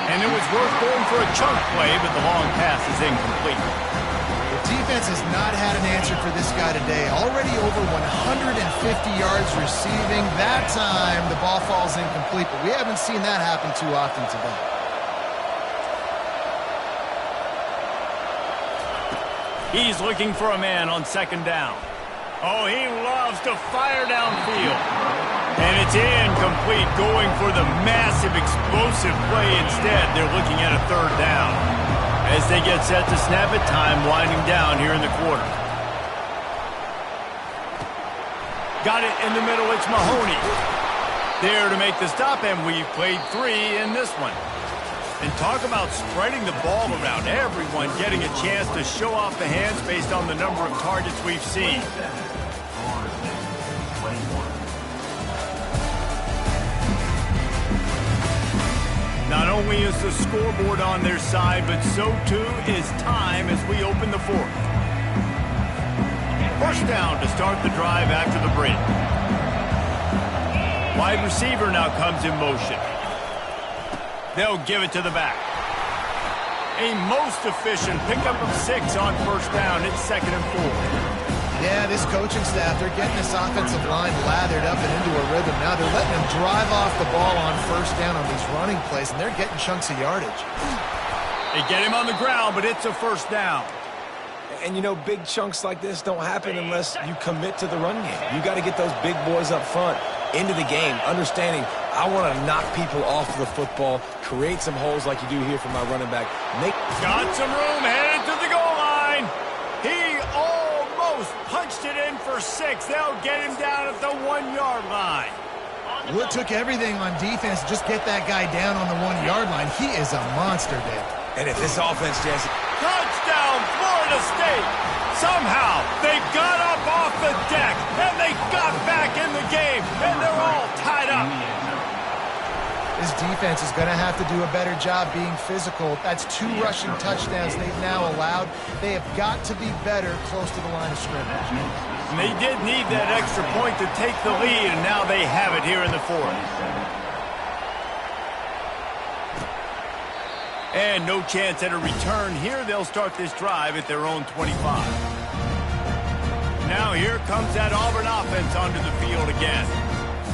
And it was worth going for a chunk play, but the long pass is incomplete. The defense has not had an answer for this guy today. Already over 150 yards receiving. That time, the ball falls incomplete, but we haven't seen that happen too often today. He's looking for a man on 2nd down. Oh, he loves to fire downfield. And it's incomplete, going for the massive explosive play instead. They're looking at a 3rd down as they get set to snap it, time winding down here in the quarter. Got it in the middle, it's Mahoney. There to make the stop, and we've played 3 in this one. And talk about spreading the ball around, everyone getting a chance to show off the hands based on the number of targets we've seen. Not only is the scoreboard on their side, but so too is time as we open the 4th. 1st down to start the drive after the break. Wide receiver now comes in motion. They'll give it to the back. A most efficient pickup of 6 on 1st down. It's 2nd and 4. Yeah, this coaching staff, they're getting this offensive line lathered up and into a rhythm. Now they're letting them drive off the ball on 1st down on these running plays, and they're getting chunks of yardage. They get him on the ground, but it's a 1st down. And, you know, big chunks like this don't happen unless you commit to the run game. You got to get those big boys up front into the game, understanding I want to knock people off the football, create some holes like you do here for my running back. Got some room, headed to the goal line. He almost punched it in for 6. They'll get him down at the 1-yard line. Well, it took everything on defense to just get that guy down on the 1-yard line. He is a monster, Dave. And if this offense, Jesse... Touchdown, Florida State! Somehow, they got up off the deck, and they got back in the game, and they're all tied up. This defense is going to have to do a better job being physical. That's 2 rushing touchdowns they've now allowed. They have got to be better close to the line of scrimmage. And they did need that extra point to take the lead, and now they have it here in the 4th. And no chance at a return here. They'll start this drive at their own 25. Now here comes that Auburn offense onto the field again.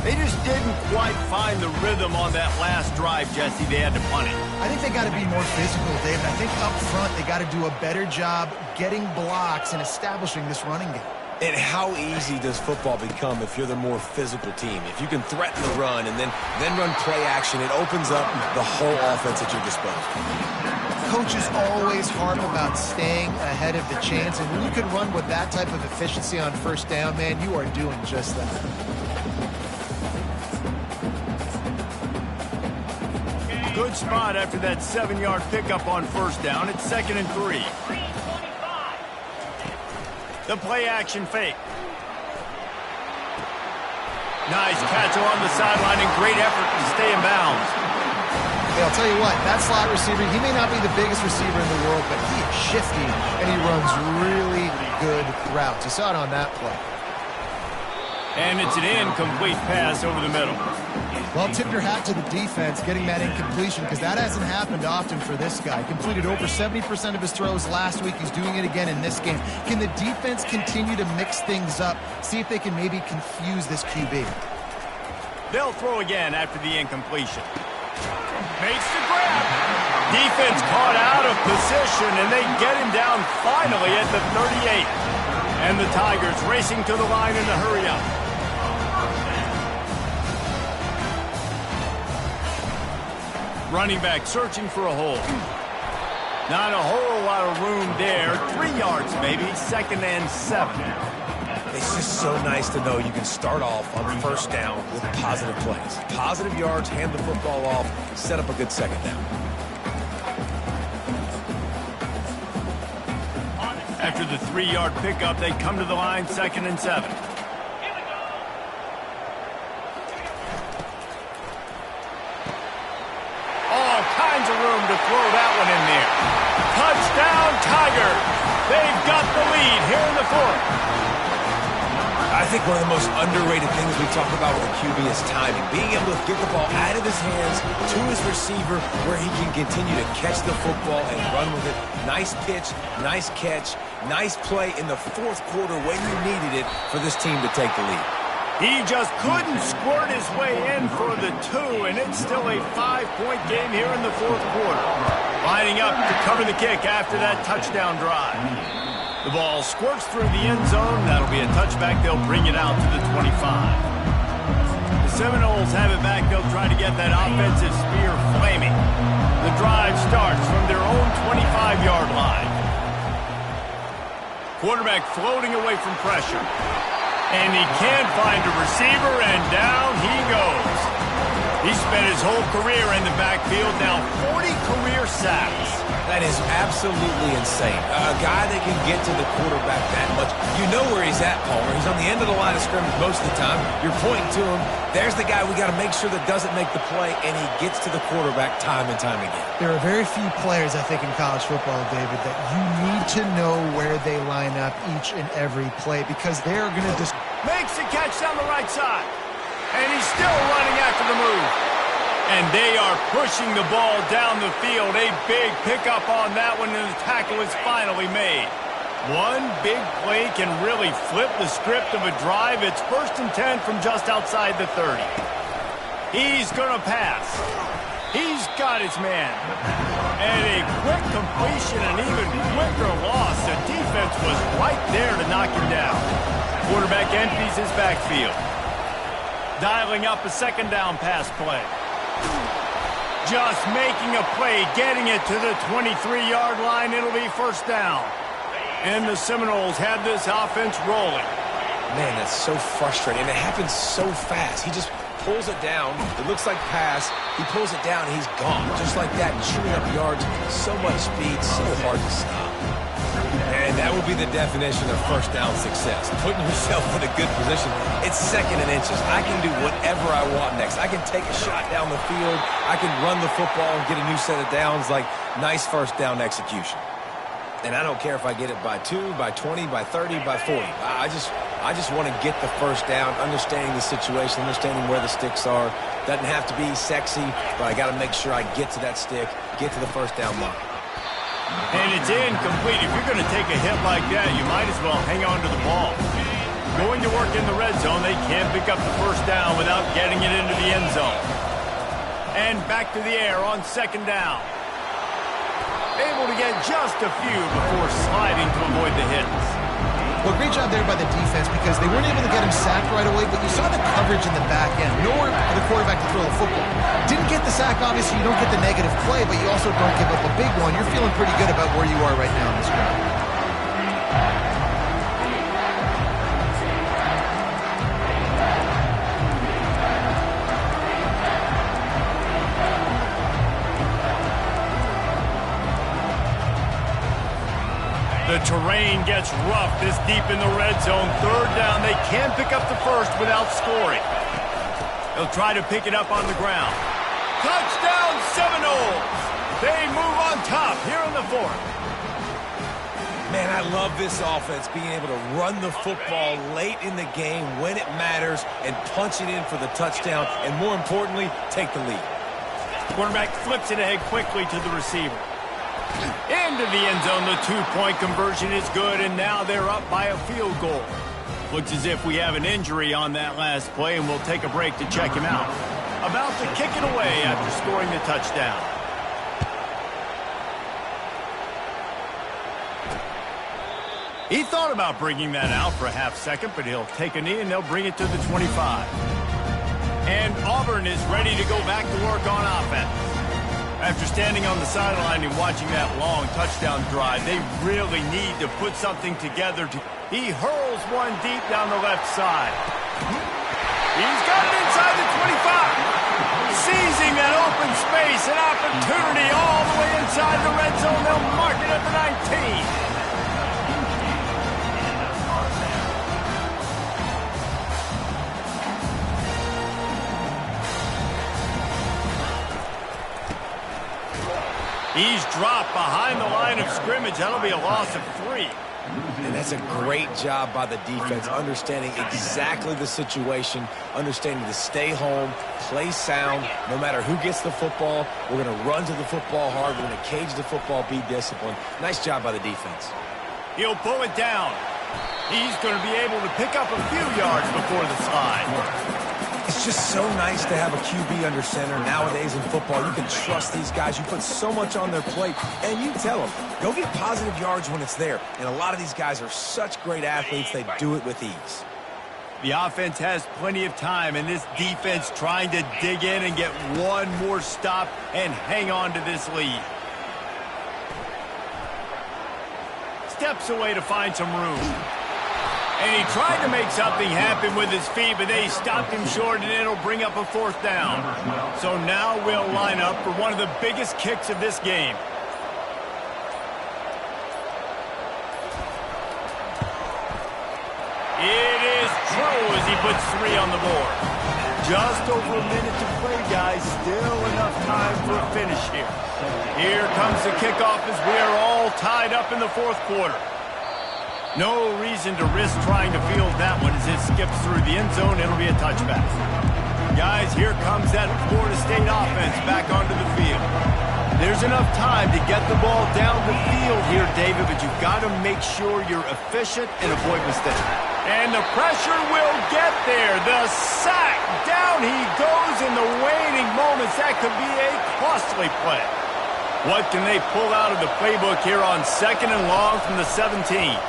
They just didn't quite find the rhythm on that last drive, Jesse. They had to punt it. I think they got to be more physical, David. I think up front they got to do a better job getting blocks and establishing this running game. And how easy does football become if you're the more physical team? If you can threaten the run and then run play action, it opens up the whole offense at your disposal. Coaches always harp about staying ahead of the chains, and when you can run with that type of efficiency on first down, man, you are doing just that. Good spot after that 7-yard pickup on first down. It's 2nd and 3. The play action fake. Nice catch along the sideline and great effort to stay in bounds. Yeah, I'll tell you what, that slot receiver, he may not be the biggest receiver in the world, but he is shifty and he runs really good routes. You saw it on that play. And it's an incomplete pass over the middle. Well, tip your hat to the defense getting that incompletion, because that hasn't happened often for this guy. He completed over 70% of his throws last week. He's doing it again in this game. Can the defense continue to mix things up, see if they can maybe confuse this QB? They'll throw again after the incompletion. Makes the grab. Defense caught out of position, and they get him down finally at the 38. And the Tigers racing to the line in a hurry-up. Running back searching for a hole. Not a whole lot of room there. 3 yards, maybe. 2nd and 7. It's just so nice to know you can start off on first down with positive plays. Positive yards, hand the football off, set up a good second down. After the 3-yard pickup, they come to the line, 2nd and 7. All kinds of room to throw that one in there. Touchdown, Tigers! They've got the lead here in the 4th. I think one of the most underrated things we talk about with a QB is timing. Being able to get the ball out of his hands to his receiver where he can continue to catch the football and run with it. Nice pitch, nice catch, nice play in the 4th quarter when you needed it for this team to take the lead. He just couldn't squirt his way in for the 2, and it's still a 5-point game here in the 4th quarter. Lining up to cover the kick after that touchdown drive. The ball squirts through the end zone. That'll be a touchback. They'll bring it out to the 25. The Seminoles have it back. They'll try to get that offensive spear flaming. The drive starts from their own 25-yard line. Quarterback floating away from pressure. And he can't find a receiver, and down he goes. He spent his whole career in the backfield, now 40 career sacks. That is absolutely insane. A guy that can get to the quarterback that much. You know where he's at, Palmer. He's on the end of the line of scrimmage most of the time. You're pointing to him. There's the guy we got to make sure that doesn't make the play, and he gets to the quarterback time and time again. There are very few players, I think, in college football, David, that you need to know where they line up each and every play, because they're going to just... Makes the catch down the right side. And he's still running after the move. And they are pushing the ball down the field. A big pickup on that one, and the tackle is finally made. One big play can really flip the script of a drive. It's 1st and 10 from just outside the 30. He's going to pass. He's got his man. And a quick completion, an even quicker loss. The defense was right there to knock him down. Quarterback empties his backfield. Dialing up a 2nd down pass play. Just making a play, getting it to the 23-yard line. It'll be 1st down. And the Seminoles have this offense rolling. Man, that's so frustrating. And it happens so fast. He just pulls it down. It looks like pass. He pulls it down, and he's gone. Just like that, chewing up yards. So much speed, so hard to stop. And that would be the definition of 1st down success. Putting yourself in a good position. It's 2nd and inches. I can do whatever I want next. I can take a shot down the field. I can run the football and get a new set of downs. Like, nice 1st down execution. And I don't care if I get it by 2, by 20, by 30, by 40. I just want to get the 1st down, understanding the situation, understanding where the sticks are. Doesn't have to be sexy, but I got to make sure I get to that stick, get to the 1st down mark. And it's incomplete. If you're going to take a hit like that, you might as well hang on to the ball. Going to work in the red zone, they can't pick up the first down without getting it into the end zone. And back to the air on second down. Able to get just a few before sliding to avoid the hits. Well, great job there by the defense because they weren't able to get him sacked right away, but you saw the coverage in the back end. Nowhere for the quarterback to throw the football. Didn't get the sack, obviously. You don't get the negative play, but you also don't give up a big one. You're feeling pretty good about where you are right now in this ground. The terrain gets rough this deep in the red zone. Third down, they can't pick up the first without scoring. They'll try to pick it up on the ground. Touchdown, Seminoles! They move on top here in the fourth. Man, I love this offense, being able to run the football late in the game when it matters and punch it in for the touchdown, and more importantly, take the lead. Quarterback flips it ahead quickly to the receiver. Into the end zone, the two-point conversion is good, and now they're up by a field goal. Looks as if we have an injury on that last play, and we'll take a break to check him out. About to kick it away after scoring the touchdown. He thought about bringing that out for a half second, but he'll take a knee, and they'll bring it to the 25. And Auburn is ready to go back to work on offense. After standing on the sideline and watching that long touchdown drive, they really need to put something together. He hurls one deep down the left side. He's got it inside the 25. Seizing that open space, an opportunity all the way inside the red zone. They'll mark it at the 19. He's dropped behind the line of scrimmage. That'll be a loss of 3. And that's a great job by the defense, understanding exactly the situation, understanding to stay home, play sound. No matter who gets the football, we're going to run to the football hard. We're going to cage the football, be disciplined. Nice job by the defense. He'll pull it down. He's going to be able to pick up a few yards before the slide. It's just so nice to have a QB under center. Nowadays in football, you can trust these guys. You put so much on their plate, and you tell them, go get positive yards when it's there. And a lot of these guys are such great athletes, they do it with ease. The offense has plenty of time, and this defense trying to dig in and get one more stop and hang on to this lead. Steps away to find some room. And he tried to make something happen with his feet, but they stopped him short, and it'll bring up a fourth down. So now we'll line up for one of the biggest kicks of this game. It is true as he puts 3 on the board. Just over a minute to play, guys. Still enough time for a finish here. Here comes the kickoff as we are all tied up in the fourth quarter. No reason to risk trying to field that one as it skips through the end zone. It'll be a touchback. Guys, here comes that Florida State offense back onto the field. There's enough time to get the ball down the field here, David, but you've got to make sure you're efficient and avoid mistakes. And the pressure will get there. The sack. Down he goes in the waning moments. That could be a costly play. What can they pull out of the playbook here on 2nd and long from the 17?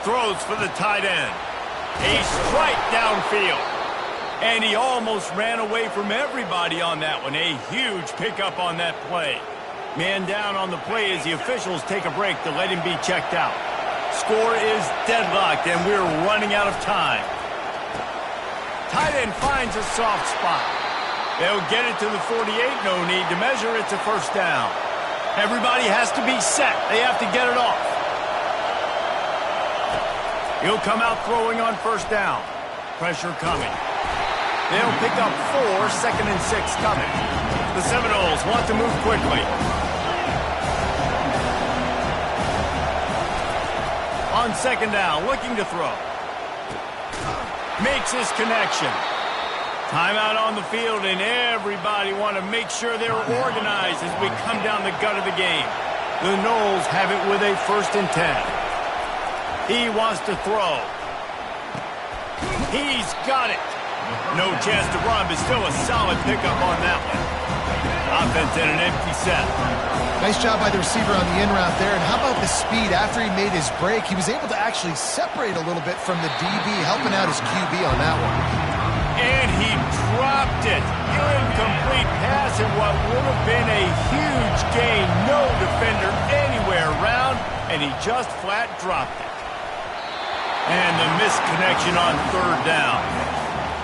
Throws for the tight end. A strike downfield. And he almost ran away from everybody on that one. A huge pickup on that play. Man down on the play as the officials take a break to let him be checked out. Score is deadlocked, and we're running out of time. Tight end finds a soft spot. They'll get it to the 48. No need to measure. It's a first down. Everybody has to be set. They have to get it off. He'll come out throwing on first down. Pressure coming. They'll pick up 4, 2nd and 6 coming. The Seminoles want to move quickly. On 2nd down, looking to throw. Makes his connection. Timeout on the field, and everybody want to make sure they're organized as we come down the gut of the game. The Noles have it with a 1st and 10. He wants to throw. He's got it. No chance to run, but still a solid pickup on that one. Offense in an empty set. Nice job by the receiver on the in route there. And how about the speed? After he made his break, he was able to actually separate a little bit from the DB, helping out his QB on that one. And he dropped it. Incomplete pass in what would have been a huge gain. No defender anywhere around, and he just flat dropped it. And the misconnection on third down.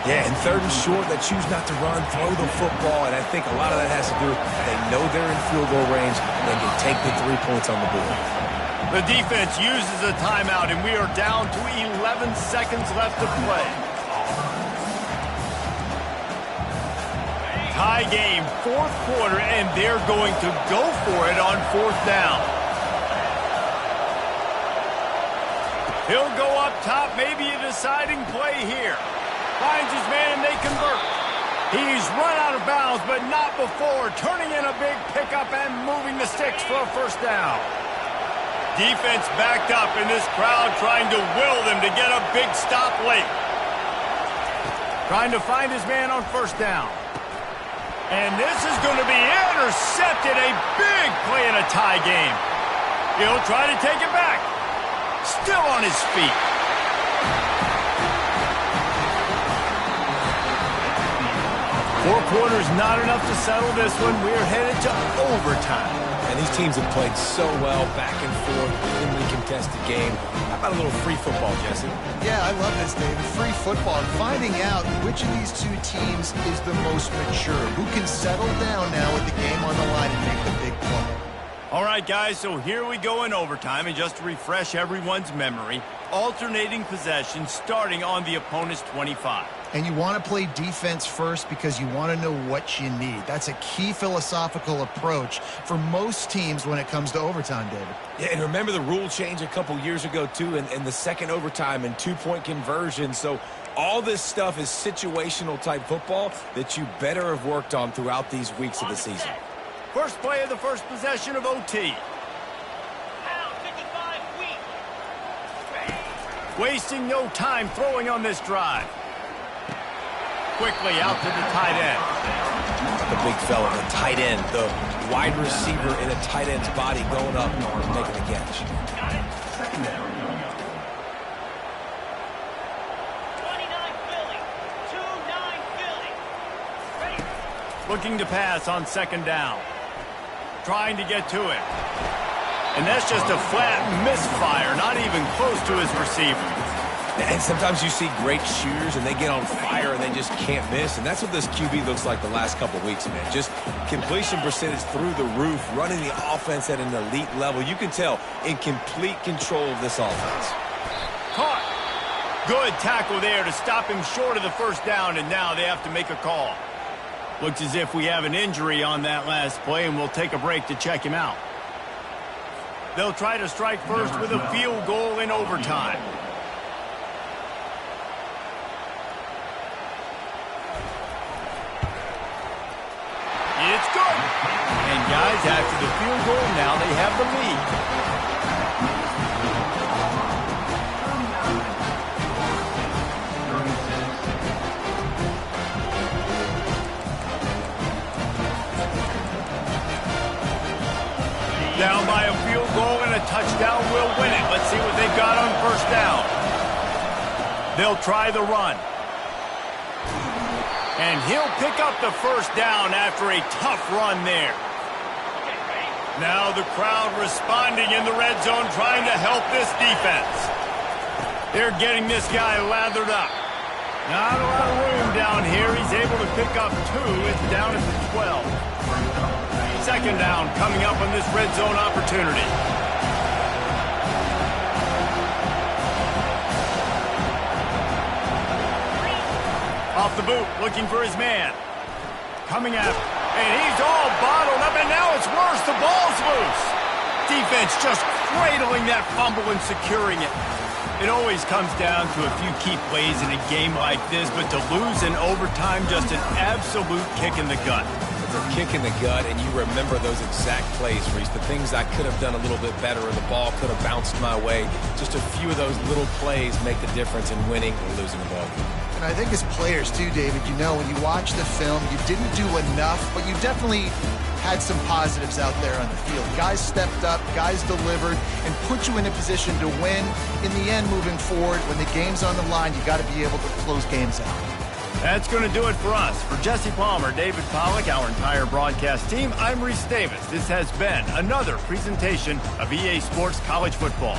Yeah, and third and short, they choose not to run, throw the football, and I think a lot of that has to do with they know they're in field goal range, they can take the 3 points on the board. The defense uses a timeout, and we are down to 11 seconds left to play. Tie game, fourth quarter, and they're going to go for it on fourth down. He'll go up top, maybe a deciding play here. Finds his man, and they convert. He's run out of bounds, but not before turning in a big pickup and moving the sticks for a first down. Defense backed up, and this crowd trying to will them to get a big stop late. Trying to find his man on first down. And this is going to be intercepted. A big play in a tie game. He'll try to take it back. Still on his feet. Four quarters not enough to settle this one. We're headed to overtime. And these teams have played so well, back and forth, evenly contested game. How about a little free football, Jesse? Yeah, I love this, David. Free football. Finding out which of these two teams is the most mature. Who can settle down now with the game on the line and make the big play. All right, guys, so here we go in overtime. And just to refresh everyone's memory, alternating possession starting on the opponent's 25. And you want to play defense first because you want to know what you need. That's a key philosophical approach for most teams when it comes to overtime, David. Yeah, and remember the rule change a couple years ago, too, in the second overtime and two-point conversion. So all this stuff is situational type football that you better have worked on throughout these weeks of the season. First play of the first possession of OT. Wasting no time throwing on this drive. Quickly out to the tight end. The big fella, the tight end, the wide receiver in a tight end's body going up and making the catch. Got it. Second down. 29 Philly. 2-9 Philly. Ready. Looking to pass on second down. Trying to get to it. And that's just a flat misfire, not even close to his receiver. And sometimes you see great shooters and they get on fire and they just can't miss. And that's what this QB looks like the last couple weeks, man. Just completion percentage through the roof, running the offense at an elite level. You can tell in complete control of this offense. Caught. Good tackle there to stop him short of the first down, and now they have to make a call. Looks as if we have an injury on that last play, and we'll take a break to check him out. They'll try to strike first with a field goal in overtime. It's good. And guys, after the field goal, now they have the lead. Down by a field goal and a touchdown will win it. Let's see what they've got on first down. They'll try the run. And he'll pick up the first down after a tough run there. Now the crowd responding in the red zone, trying to help this defense. They're getting this guy lathered up. Not a lot of room down here. He's able to pick up two. It's down at the 12. Second down coming up on this red zone opportunity. Off the boot, looking for his man. Coming at him. And he's all bottled up, and now it's worse. The ball's loose. Defense just cradling that fumble and securing it. It always comes down to a few key plays in a game like this, but to lose in overtime, just an absolute kick in the gut. It's a kick in the gut, and you remember those exact plays, Reese. The things I could have done a little bit better, or the ball could have bounced my way. Just a few of those little plays make the difference in winning or losing a ball game. And I think as players too, David, you know, when you watch the film, you didn't do enough, but you definitely had some positives out there on the field. Guys stepped up, guys delivered, and put you in a position to win. In the end, moving forward, when the game's on the line, you got to be able to close games out. That's going to do it for us. For Jesse Palmer, David Pollack, our entire broadcast team, I'm Reese Davis. This has been another presentation of EA Sports College Football.